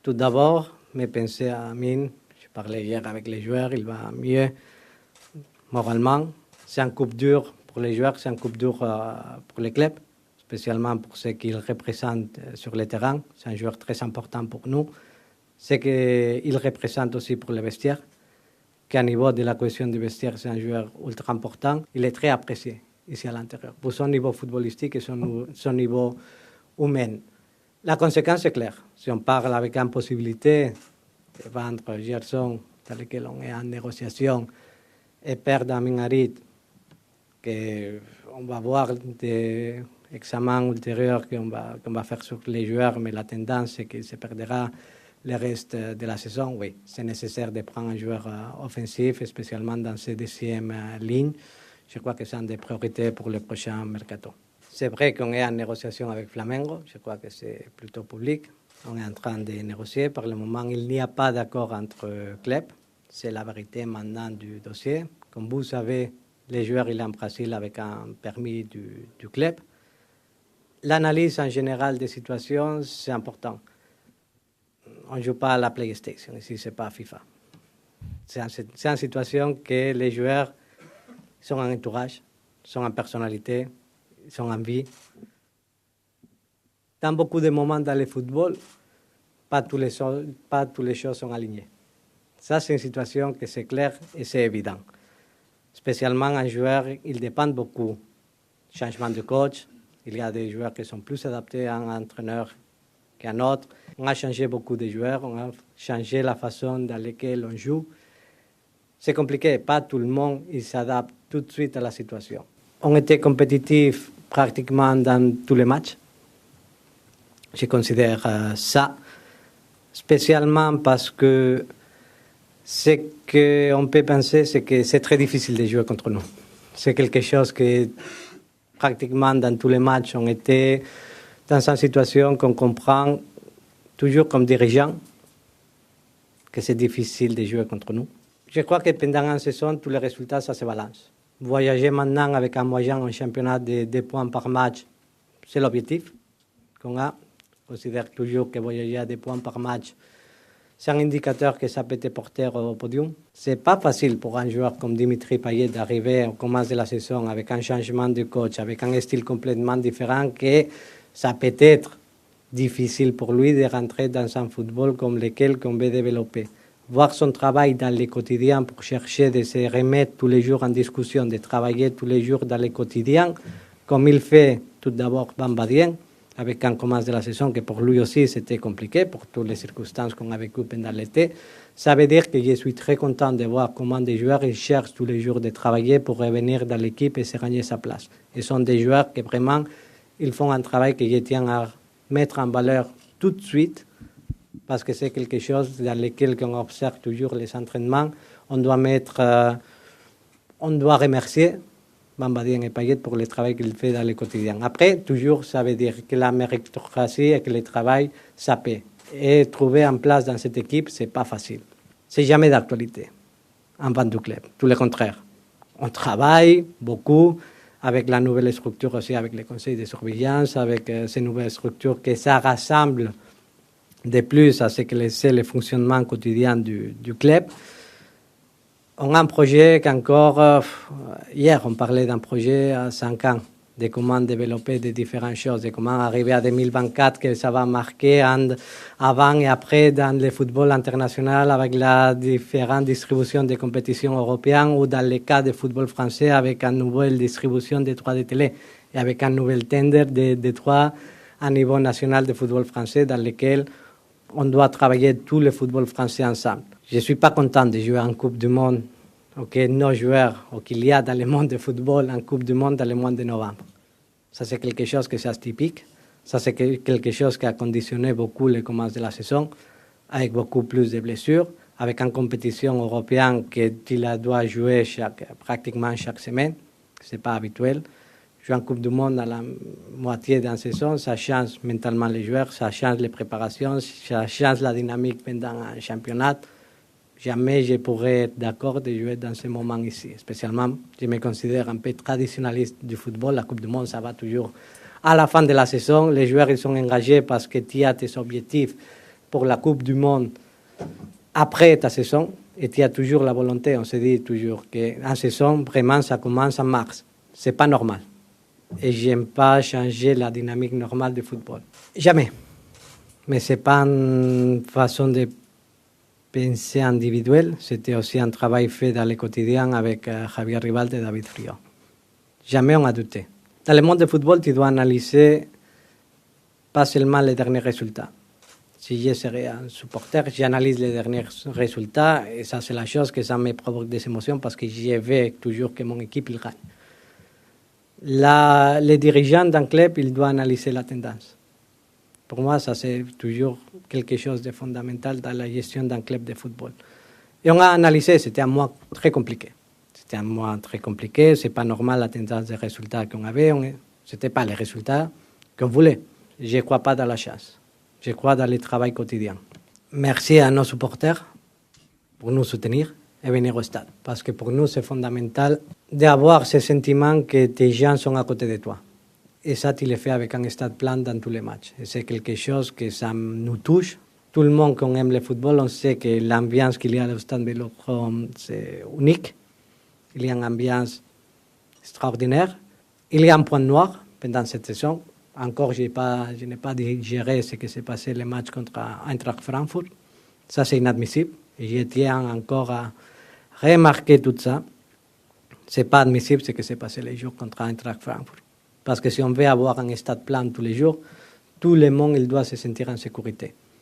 Tout d'abord, mes pensées à Amine. Je parlais hier avec les joueurs, il va mieux moralement. C'est un coup dur pour les joueurs, c'est un coup dur pour les clubs, spécialement pour ce qu'il représente sur le terrain. C'est un joueur très important pour nous. Ce qu'il représente aussi pour le vestiaire, qu'à niveau de la cohésion du vestiaire, c'est un joueur ultra important. Il est très apprécié ici à l'intérieur, pour son niveau footballistique et son niveau humain. La conséquence est claire. Si on parle avec une possibilité de vendre Gerson, dans lequel on est en négociation, et perdre Amin Harit, qu'on va voir des examens ultérieurs qu'on va faire sur les joueurs, mais la tendance c'est qu'il se perdra le reste de la saison. Oui, c'est nécessaire de prendre un joueur offensif, spécialement dans ces deuxièmes lignes. Je crois que c'est une des priorités pour le prochain mercato. C'est vrai qu'on est en négociation avec Flamengo, je crois que c'est plutôt public. On est en train de négocier. Par le moment, il n'y a pas d'accord entre clubs. C'est la vérité maintenant du dossier. Comme vous savez, les joueurs il est en Brésil avec un permis du club. L'analyse en général des situations, c'est important. On ne joue pas à la PlayStation, ici, ce n'est pas FIFA. C'est une situation que les joueurs sont en entourage, sont en personnalité, sont en vie. Dans beaucoup de moments dans le football, pas toutes les choses sont alignées. Ça, c'est une situation que c'est clair et c'est évident. Spécialement un joueur, il dépend beaucoup du changement de coach. Il y a des joueurs qui sont plus adaptés à un entraîneur qu'à un autre. On a changé beaucoup de joueurs, on a changé la façon dans laquelle on joue. C'est compliqué, pas tout le monde s'adapte tout de suite à la situation. On était compétitif pratiquement dans tous les matchs. Je considère ça, spécialement parce que ce qu'on peut penser, c'est que c'est très difficile de jouer contre nous. C'est quelque chose que pratiquement dans tous les matchs, on était dans une situation qu'on comprend toujours comme dirigeant, que c'est difficile de jouer contre nous. Je crois que pendant une saison, tous les résultats, ça se balance. Voyager maintenant avec un moyen en championnat de 2 points par match, c'est l'objectif qu'on a. Je considère toujours que voyager à 2 points par match, c'est un indicateur que ça peut te porter au podium. C'est pas facile pour un joueur comme Dimitri Payet d'arriver au commence de la saison avec un changement de coach, avec un style complètement différent, que ça peut être difficile pour lui de rentrer dans un football comme lequel qu'on veut développer. Voir son travail dans le quotidien pour chercher de se remettre tous les jours en discussion, de travailler tous les jours dans le quotidien, comme il fait tout d'abord Bamba Dieng, avec un commence de la saison que pour lui aussi c'était compliqué, pour toutes les circonstances qu'on a vécues pendant l'été. Ça veut dire que je suis très content de voir comment des joueurs ils cherchent tous les jours de travailler pour revenir dans l'équipe et se gagner sa place. Ce sont des joueurs qui vraiment ils font un travail que je tiens à mettre en valeur tout de suite, parce que c'est quelque chose dans lequel on observe toujours les entraînements. On doit remercier Bamba Dieng et Payet pour le travail qu'il fait dans le quotidien. Après, toujours, ça veut dire que la méritocratie et que le travail, ça paie. Et trouver en place dans cette équipe, c'est pas facile. C'est jamais d'actualité en vente du club, tout le contraire. On travaille beaucoup avec la nouvelle structure aussi, avec les conseils de surveillance, avec ces nouvelles structures, que ça rassemble de plus à ce que c'est le fonctionnement quotidien du club. On a un projet qu'encore, hier on parlait d'un projet à 5 ans, de comment développer des différentes choses, de comment arriver à 2024, que ça va marquer avant et après dans le football international avec la différente distribution des compétitions européennes, ou dans le cas du football français avec une nouvelle distribution des droits de télé et avec un nouvel tender des droits à niveau national de football français dans lequel on doit travailler tout le football français ensemble. Je ne suis pas content de jouer en Coupe du Monde, nos joueurs, qu'il y a dans le monde du football en Coupe du Monde dans le mois de novembre. Ça, c'est quelque chose qui est atypique. Ça, c'est quelque chose qui a conditionné beaucoup le commencement de la saison, avec beaucoup plus de blessures, avec une compétition européenne qu'il doit jouer pratiquement chaque semaine. Ce n'est pas habituel. Jouer en Coupe du Monde à la moitié d'une saison, ça change mentalement les joueurs, ça change les préparations, ça change la dynamique pendant un championnat. Jamais je pourrais être d'accord de jouer dans ce moment ici. Spécialement, je me considère un peu traditionnaliste du football. La Coupe du Monde, ça va toujours à la fin de la saison. Les joueurs ils sont engagés parce que tu as tes objectifs pour la Coupe du Monde après ta saison et tu as toujours la volonté. On se dit toujours qu'en saison, vraiment, ça commence en mars. Ce n'est pas normal. Et je n'aime pas changer la dynamique normale du football. Jamais. Mais ce n'est pas une façon de penser individuelle. C'était aussi un travail fait dans le quotidien avec Javier Ribalta et David Friot. Jamais on a douté. Dans le monde du football, tu dois analyser pas seulement les derniers résultats. Si je serais un supporter, j'analyse les derniers résultats et ça, c'est la chose que ça me provoque des émotions parce que je veux toujours que mon équipe il gagne. Les dirigeants d'un club, ils doivent analyser la tendance. Pour moi, ça, c'est toujours quelque chose de fondamental dans la gestion d'un club de football. Et on a analysé, c'était un mois très compliqué. C'était un mois très compliqué, c'est pas normal la tendance des résultats qu'on avait, c'était pas les résultats qu'on voulait. Je ne crois pas dans la chance, je crois dans le travail quotidien. Merci à nos supporters pour nous soutenir et venir au stade, parce que pour nous c'est fondamental d'avoir ce sentiment que tes gens sont à côté de toi. Et ça, tu le fais avec un stade plein dans tous les matchs. Et c'est quelque chose que ça nous touche. Tout le monde qui aime le football, on sait que l'ambiance qu'il y a au stade Vélodrome, c'est unique. Il y a une ambiance extraordinaire. Il y a un point noir pendant cette saison. Encore, je n'ai pas digéré ce qui s'est passé le match contre Eintracht Francfort. Ça, c'est inadmissible. Et je tiens encore à remarquer tout ça. Ce n'est pas admissible ce qui s'est passé les jours contre Eintracht Francfort. Parce que si on veut avoir un stade plein tous les jours, tout le monde il doit se sentir en sécurité.